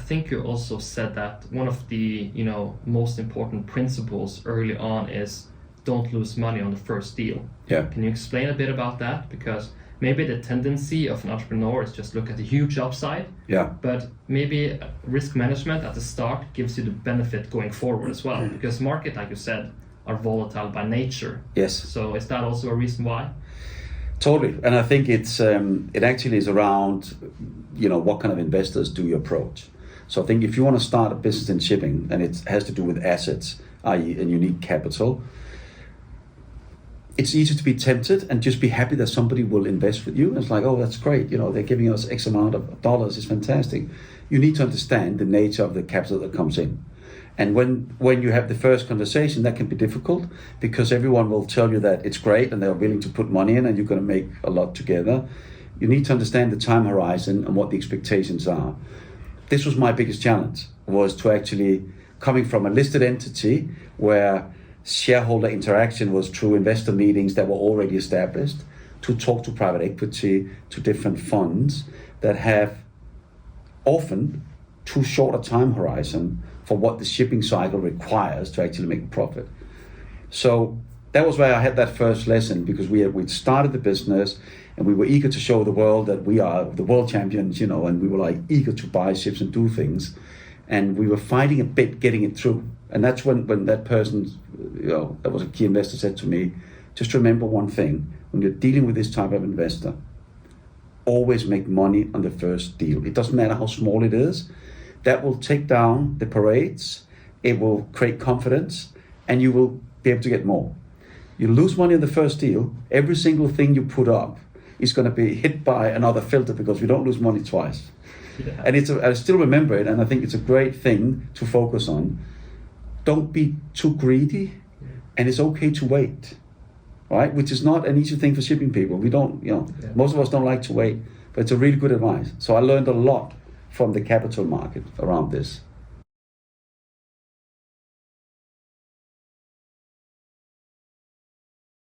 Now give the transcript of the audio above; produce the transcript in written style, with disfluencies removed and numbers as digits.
think you also said that one of the most important principles early on is don't lose money on the first deal. Yeah. Can you explain a bit about that? Because maybe the tendency of an entrepreneur is just look at the huge upside. Yeah. But maybe risk management at the start gives you the benefit going forward as well. Because market, like you said, are volatile by nature. Yes. So is that also a reason why? Totally, and I think it actually is around, what kind of investors do you approach. So I think if you want to start a business in shipping and it has to do with assets, i.e. and you need capital, it's easy to be tempted and just be happy that somebody will invest with you. And it's like, oh, that's great. They're giving us X amount of dollars. It's fantastic. You need to understand the nature of the capital that comes in. And when you have the first conversation, that can be difficult because everyone will tell you that it's great and they're willing to put money in and you're going to make a lot together. You need to understand the time horizon and what the expectations are. This was my biggest challenge, was to actually, coming from a listed entity where shareholder interaction was through investor meetings that were already established, to talk to private equity, to different funds that have often too short a time horizon for what the shipping cycle requires to actually make a profit. So that was where I had that first lesson, because we'd started the business and we were eager to show the world that we are the world champions, and we were like eager to buy ships and do things. And we were fighting a bit getting it through. And that's when that person, that was a key investor, said to me, just remember one thing, when you're dealing with this type of investor, always make money on the first deal. It doesn't matter how small it is. That will take down the parades, it will create confidence, and you will be able to get more. You lose money on the first deal, every single thing you put up is going to be hit by another filter, because we don't lose money twice. Yeah. And I still remember it, and I think it's a great thing to focus on. Don't be too greedy, and it's okay to wait, right? Which is not an easy thing for shipping people. We don't, most of us don't like to wait, but it's a really good advice. So I learned a lot from the capital market around this.